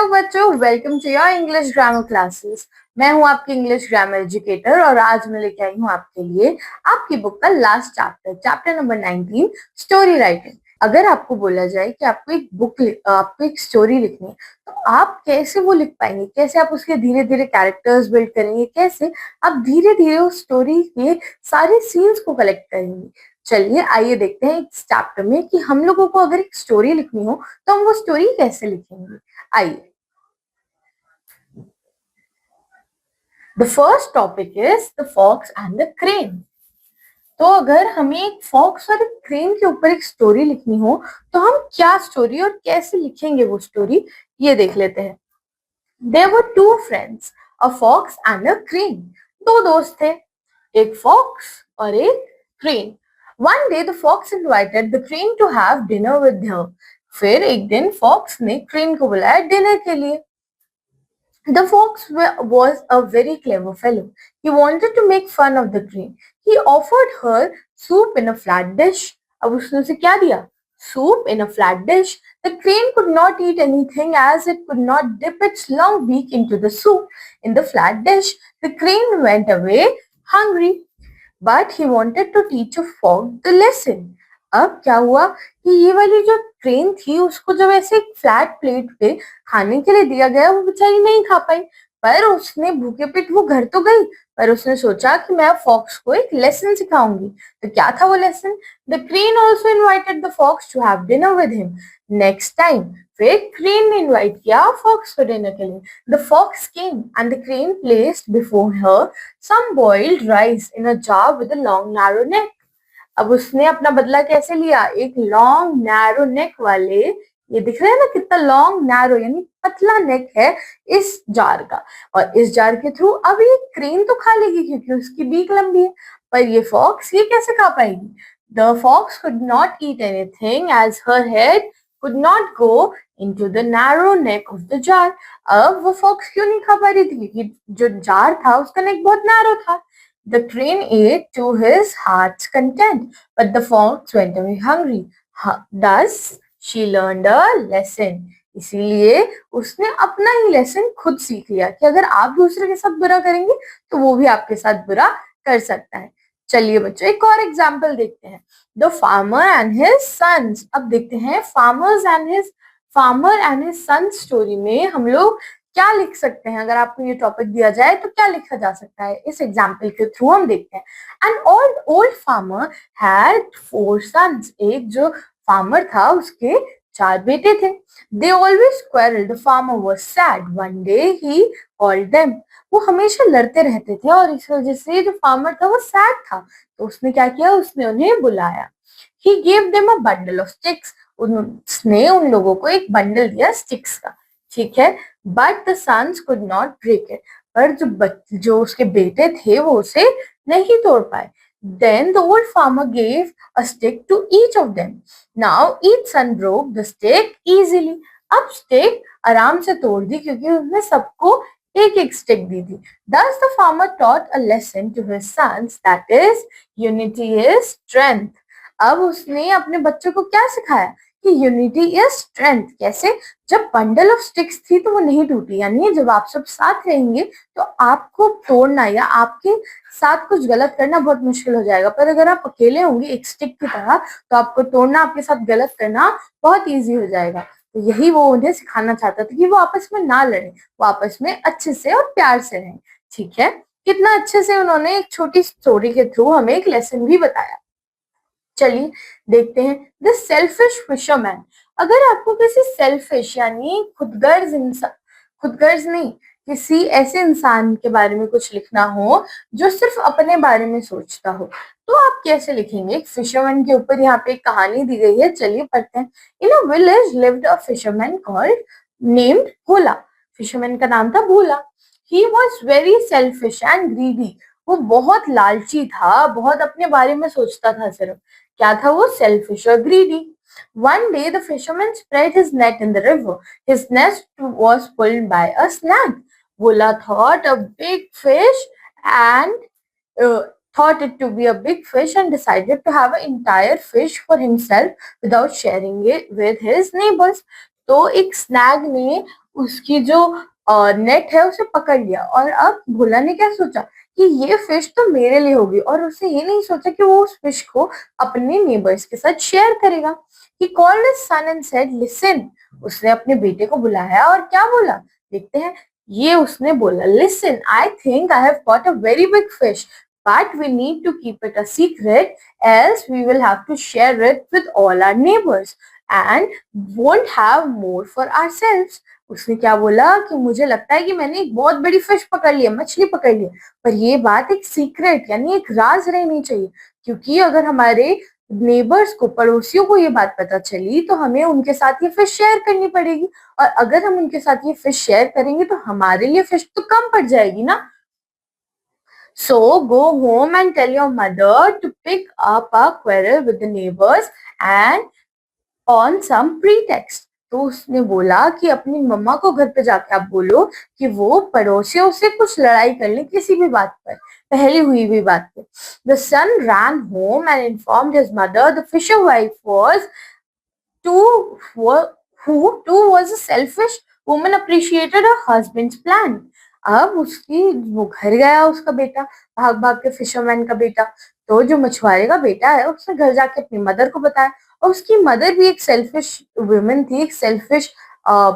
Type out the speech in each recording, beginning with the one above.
Hello बच्चों, welcome to your English grammar classes. मैं हूं आपकी इंग्लिश ग्रामर एजुकेटर और आज मैं लेके आई हूं आपके लिए आपकी बुक का last chapter, chapter number 19, story writing. अगर आपको बोला जाए कि आपको एक स्टोरी लिखनी है तो आप कैसे वो लिख पाएंगे, कैसे आप उसके धीरे धीरे कैरेक्टर्स बिल्ड करेंगे, कैसे आप धीरे धीरे उस स्टोरी के सारे सीन्स को कलेक्ट करेंगे। चलिए आइए देखते हैं इस चैप्टर में कि हम लोगों को अगर एक स्टोरी लिखनी हो तो हम वो स्टोरी कैसे लिखेंगे। आइए, the first topic is the fox and the crane. तो अगर हमें एक फॉक्स और एक क्रेन के ऊपर एक स्टोरी लिखनी हो तो हम क्या स्टोरी और कैसे लिखेंगे वो स्टोरी, ये देख लेते हैं। There were two friends, a fox and a crane. दो दोस्त थे, एक फॉक्स और एक crane. One day the fox invited the crane to have dinner with her. फिर एक दिन फॉक्स ने क्रेन को बुलाया डिनर के लिए। The was a very clever fellow. He wanted to make fun of the crane. He offered her soup in a flat dish. अब उसने उसे क्या दिया? Soup in a flat dish. The crane could not eat anything as it could not dip its long beak into the soup in the flat dish. The crane went away hungry. But he wanted to teach a frog the lesson. अब क्या हुआ कि ये वाली जो train थी उसको जब ऐसे एक फ्लैट प्लेट पे खाने के लिए दिया गया, वो बेचारी नहीं खा पाई। पर उसने भूखे पेट वो घर तो गई, पर उसने सोचा कि मैं फॉक्स को एक लेसन सिखाऊंगी। तो क्या था वो lesson? The crane also invited the fox to have dinner with him next time. फिर क्रेन ने इन्वाइट किया फॉक्स को डिनर के लिए। The fox came and the crane placed before her some boiled rice in a jar with a long narrow neck. अब उसने अपना बदला कैसे लिया? एक लॉन्ग नैरो नेक वाले, ये दिख रहा है ना कितना लॉन्ग नैरो यानी पतला नेक है इस जार का, और इस जार के थ्रू अब ये क्रेन तो खा लेगी क्योंकि उसकी बीक लंबी है, पर ये फॉक्स ये कैसे खा पाएगी? The fox could not eat anything as her head could not go into the narrow neck of the jar. अब वो फॉक्स क्यों नहीं खा पा रही थी? क्योंकि जो जार था उसका नेक बहुत नैरो था। The crane ate to his heart's content, but the fox went away hungry. Thus, she learned a lesson. इसीलिए उसने अपना ही लेसन खुद सीख लिया कि अगर आप दूसरे के साथ बुरा करेंगे तो वो भी आपके साथ बुरा कर सकता है। चलिए बच्चों, एक और एग्जाम्पल देखते हैं। The farmer and his sons. अब देखते हैं farmer and his sons story में हम लोग क्या लिख सकते हैं। अगर आपको ये टॉपिक दिया जाए तो क्या लिखा जा सकता है, इस एग्जाम्पल के थ्रू हम देखते हैं। An old farmer had 4 sons. एक जो फार्मर था उसके 4 बेटे थे। They always quarrelled. The farmer was sad. One day he called them. वो हमेशा लड़ते रहते थे और इस वजह से जो फार्मर था वो सैड था, तो उसने क्या किया, उसने उन्हें बुलाया। He gave them a bundle of sticks. उसने उन लोगों को एक बंडल दिया स्टिक्स का, ठीक है। But the sons could not break it. पर जो उसके बेटे थे वो उसे नहीं तोड़ पाए। Then the old farmer gave a stick to each of them. Now each son broke the stick easily. अब स्टिक आराम से तोड़ दी क्योंकि उसने सबको एक एक स्टिक दी थी। Thus the farmer taught a lesson to his sons, that is, unity is strength. अब उसने अपने बच्चों को क्या सिखाया कि यूनिटी इज स्ट्रेंथ। कैसे? जब बंडल ऑफ स्टिक्स थी तो वो नहीं टूटी, यानी जब आप सब साथ रहेंगे तो आपको तोड़ना या आपके साथ कुछ गलत करना बहुत मुश्किल हो जाएगा, पर अगर आप अकेले होंगे एक स्टिक की तरह तो आपको तोड़ना, आपके साथ गलत करना बहुत ईजी हो जाएगा। तो यही वो उन्हें सिखाना चाहता था कि वो आपस में ना लड़े, वो आपस में अच्छे से और प्यार से रहें, ठीक है। कितना अच्छे से उन्होंने एक छोटी स्टोरी के थ्रू हमें एक लेसन भी बताया। चलिए देखते हैं द सेल्फिश फिशरमैन। अगर आपको किसी सेल्फिश यानी खुदगर्ज नहीं, किसी ऐसे इंसान के बारे में कुछ लिखना हो जो सिर्फ अपने बारे में सोचता हो, तो आप कैसे लिखेंगे? एक फिशरमैन के ऊपर यहाँ पे एक कहानी दी गई है, चलिए पढ़ते हैं। In a village lived a fisherman called named Bhola. Fisherman का नाम था Bhola. He was very selfish and greedy. वो बहुत लालची था, बहुत अपने बारे में सोचता था सिर्फ। क्या था वो? सेल्फिश और greedy. One day the fisherman spread his net in the river. His net was pulled by a snag. Vola thought a big fish and thought it to be a big fish and decided to have an entire fish for himself without sharing it with his neighbors. तो एक snag ने उसकी जो net है उसे पकड़ लिया। और अब भोला ने क्या सोचा कि ये फिश तो मेरे लिए होगी, और उसने ये नहीं सोचा कि वो उस फिश को अपने नेबर्स के साथ शेयर करेगा। He called his son and said, "Listen." उसने अपने बेटे को बुलाया और क्या बोला, देखते हैं। ये उसने बोला, "Listen, I think I have caught a very big fish, but we need to keep it a secret, else we will have to share it with all our neighbors and won't have more for ourselves." उसने क्या बोला कि मुझे लगता है कि मैंने एक बहुत बड़ी फिश पकड़ ली है, मछली पकड़ ली है, पर ये बात एक सीक्रेट यानी एक राज रहनी चाहिए, क्योंकि अगर हमारे नेबर्स को, पड़ोसियों को ये बात पता चली तो हमें उनके साथ ये फिश शेयर करनी पड़ेगी, और अगर हम उनके साथ ये फिश शेयर करेंगे तो हमारे लिए फिश तो कम पड़ जाएगी ना। So go home and tell your mother to pick up a quarrel with the neighbors and on some pretext. तो उसने बोला कि अपनी मम्मा को घर पे जाके आप बोलो कि वो पड़ोसियों से कुछ लड़ाई कर ले किसी भी बात पर, पहले हुई हुई बात पे। The son ran home and informed his mother the fisher wife was too who was a selfish woman appreciated her husband's plan. अब उसकी वो घर गया उसका बेटा, भाग भाग के फिशरमैन का बेटा, तो जो मछुआरे का बेटा है उसने घर जाके अपनी मदर को बताया, और उसकी मदर भी एक सेल्फिश वुमेन थी, एक सेल्फिश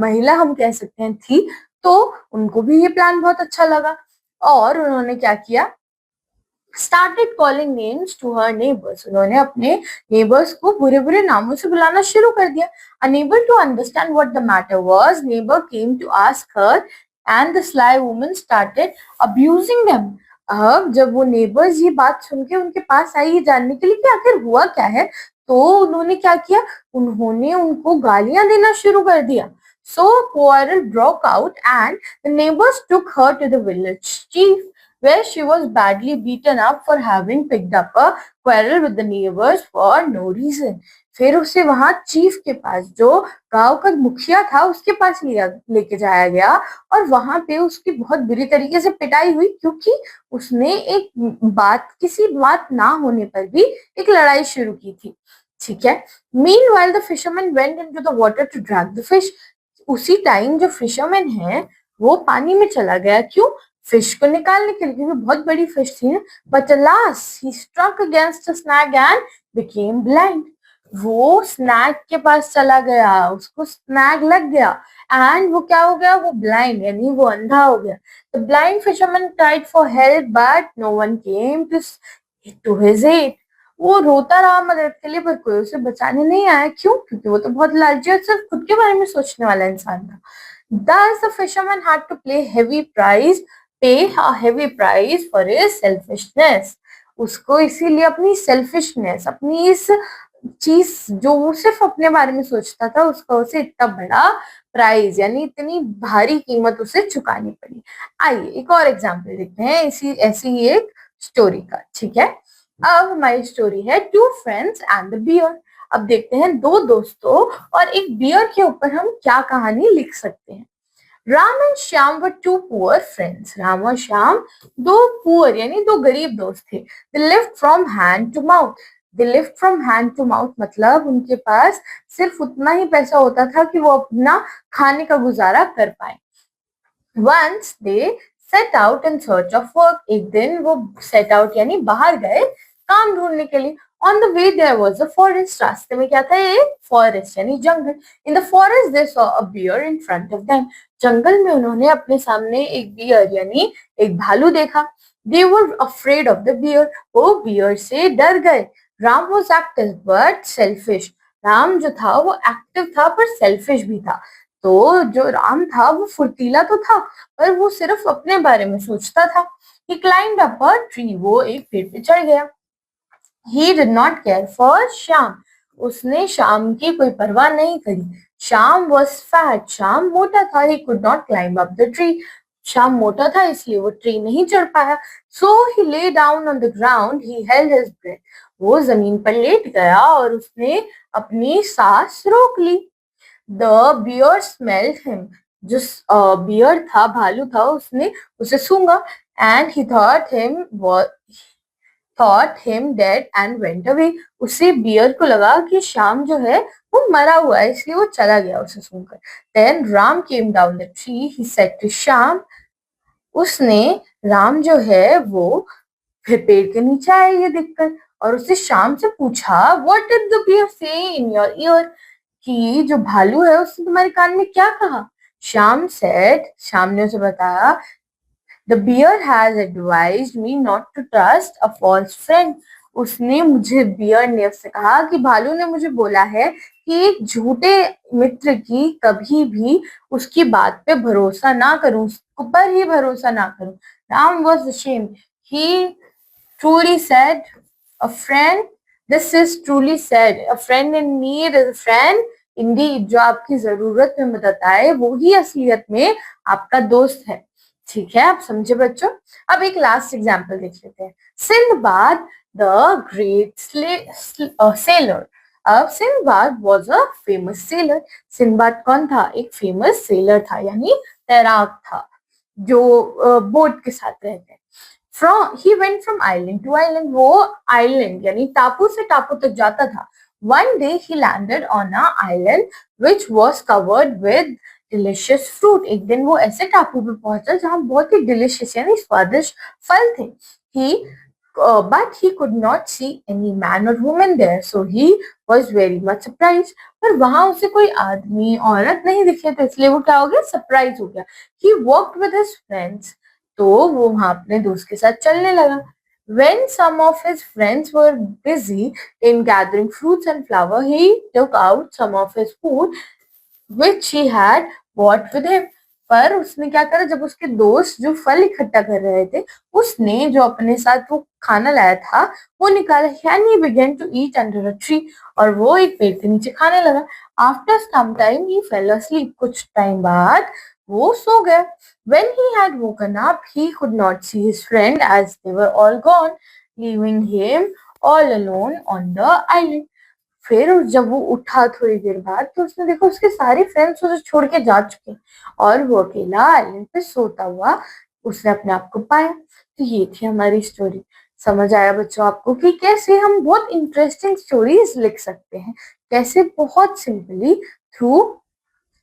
महिला हम कह सकते हैं थी, तो उनको भी ये प्लान बहुत अच्छा लगा, और उन्होंने क्या किया, started calling names to her neighbors. उन्होंने अपने neighbors को बुरे बुरे नामों से बुलाना शुरू कर दिया. Unable to understand what the matter was, neighbor came to ask her, and the sly woman started abusing them. अब जब वो neighbors ये बात सुन के उनके पास आई ये जानने के लिए कि आखिर हुआ क्या है, तो उन्होंने क्या किया, उन्होंने उनको गालियां देना शुरू कर दिया. So quarrel broke out and the neighbors took her to the village chief, where she was badly beaten up for having picked up a quarrel with the neighbors for no reason. फिर उसे वहां chief के पास, जो गांव का मुखिया था, उसके पास लेके जाया गया, और वहां पे उसकी बहुत बुरी तरीके से पिटाई हुई, क्योंकि उसने एक किसी बात ना होने पर भी एक लड़ाई शुरू की थी। ठीक है। Meanwhile, the fisherman went into the water to drag the fish. उसी टाइम जो फिशरमैन है वो पानी में चला गया, क्यों, फिश को निकालने के लिए, क्योंकि बहुत बड़ी फिश थी ना। But alas, he struck against a snag and became blind. वो स्नैग के पास चला गया, उसको स्नैग लग गया, एंड वो क्या हो गया, वो ब्लाइंड यानी वो अंधा हो गया। The blind fisherman cried for help, but no one came to his aid. वो रोता रहा मदद के लिए, पर कोई उसे बचाने नहीं आया, क्यों, क्योंकि वो तो बहुत लालची और सिर्फ खुद के बारे में सोचने वाला इंसान था। Thus the fisherman had to pay a heavy price for his selfishness. उसको इसीलिए अपनी सेल्फिशनेस, अपनी इस चीज जो वो सिर्फ अपने बारे में सोचता था, उसका उसे इतना बड़ा प्राइस यानी इतनी भारी कीमत उसे चुकानी पड़ी। आइए एक और एग्जाम्पल देखते हैं इसी ऐसी ही एक स्टोरी का। ठीक है, अब हमारी स्टोरी है two friends and the bear. अब देखते हैं दो दोस्तों और एक बियर के ऊपर हम क्या कहानी लिख सकते हैं। Ram and Shyam were two poor friends. Ram और श्याम दो पुअर यानी दो गरीब दोस्त थे। They lived from hand to mouth. They lived from hand to mouth मतलब उनके पास सिर्फ उतना ही पैसा होता था कि वो अपना खाने का गुजारा कर पाए। Once they set out in search of work. एक दिन वो सेट आउट यानी बाहर गए काम ढूंढने के लिए। On the way there was a forest. रास्ते में क्या था, एक फॉरेस्ट यानी जंगल। In the forest they saw a bear in front of them. जंगल में उन्होंने अपने सामने एक बियर यानी एक भालू देखा। दे वर अफ्रेड ऑफ द बियर। वो बियर से डर गए। Ram was active but selfish. Ram जो था वो एक्टिव था पर सेल्फिश भी था। तो जो राम था वो फुर्तीला तो था पर वो सिर्फ अपने बारे में सोचता था। He climbed up a tree. वो एक पेड़ पे चढ़ गया। He did not care for Shyam. उसने श्याम की कोई परवाह नहीं करी। Shyam was fat. श्याम मोटा था। He could not climb up the tree. Shyam मोटा था इसलिए वो ट्री नहीं चढ़ पाया। So he lay down on the ground. He held his breath. वो जमीन पर लेट गया और उसने अपनी सांस रोक ली। The bear smelled him. जो बियर था, भालू था, उसने उसे सूंघा and he thought him thought him dead and went away. उसे बियर को लगा कि श्याम जो है वो मरा हुआ है, इसलिए वो चला गया उसे सुनकर. Then Ram came down the tree. He said to Shyam, उसने राम जो है वो फिर पेड़ के नीचे आया ये देखकर और उससे श्याम से पूछा, What did the bear say in your ear? कि जो भालू है उसने तुम्हारे कान में क्या कहा? श्याम ने उसे बताया, The bear has advised me not to trust a false friend. Bear ने उससे कहा कि भालू ने मुझे बोला है कि एक झूठे मित्र की कभी भी उसकी बात पे भरोसा ना करूं, उसको पर ही भरोसा ना करूं. Ram was ashamed. He truly said, a friend, this is truly said, a friend in need is a friend indeed. जो आपकी जरूरत में मदद आए वो ही असलियत में आपका दोस्त है. ठीक है, आप समझे बच्चों. अब एक लास्ट एग्जाम्पल देख लेते हैं. Sindbad the great sailor. अब Sindbad was a famous sailor. Sindbad कौन था? एक फेमस सेलर था, यानी तैराक था जो बोट के साथ रहते हैं. He went from island to island. वो island यानी टापू से टापू तक जाता था. One day he landed on a island which was covered with delicious fruit. एक दिन वो ऐसे टापू पे पहुंचा जहाँ बहुत ही delicious यानी स्वादिष्ट फल थे. But he could not see any man or woman there, so he was very much surprised. पर वहां उसे कोई आदमी औरत नहीं दिखे, तो इसलिए वो क्या हो गया? सरप्राइज हो गया. He walked with his friends. तो वो वहां अपने दोस्त के साथ चलने लगा. When some of his friends were busy in gathering fruits and flowers, he took out some of his food which he had bought with him. पर उसने क्या करा, जब उसके दोस्त जो फल इकट्ठा कर रहे थे, उसने जो अपने साथ वो खाना लाया था वो निकाला. And he began to eat under a tree. और वो एक पेड़ के नीचे खाने लगा. After some time he fell asleep. कुछ टाइम बाद वो सो गया. When he had woken up, he could not see his friend as they were all gone, leaving him all alone on the island. फिर जब वो उठा थोड़ी देर बाद तो उसने देखा उसके सारे फ्रेंड्स उसे छोड़ के जा चुके और वो अकेला आइलैंड पे सोता हुआ उसने अपने आप को पाया. तो ये थी हमारी स्टोरी. समझ आया बच्चों आपको कि कैसे हम बहुत इंटरेस्टिंग स्टोरीज लिख सकते हैं, कैसे बहुत simply through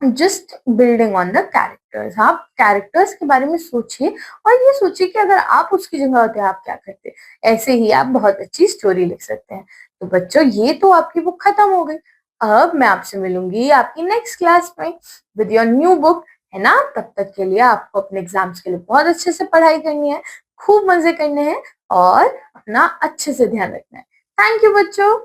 just building on the characters. आप कैरेक्टर्स के बारे में सोचिए और ये सोचिए कि अगर आप उसकी जगह होते आप क्या करते. ऐसे ही आप बहुत अच्छी स्टोरी लिख सकते हैं. तो बच्चों ये तो आपकी बुक खत्म हो गई. अब मैं आपसे मिलूंगी आपकी नेक्स्ट क्लास में विद योर न्यू बुक, है ना. तब तक के लिए आपको अपने एग्जाम्स के लिए बहुत अच्छे से पढ़ाई करनी है, खूब मजे करने हैं और अपना अच्छे से ध्यान रखना है. थैंक यू बच्चों.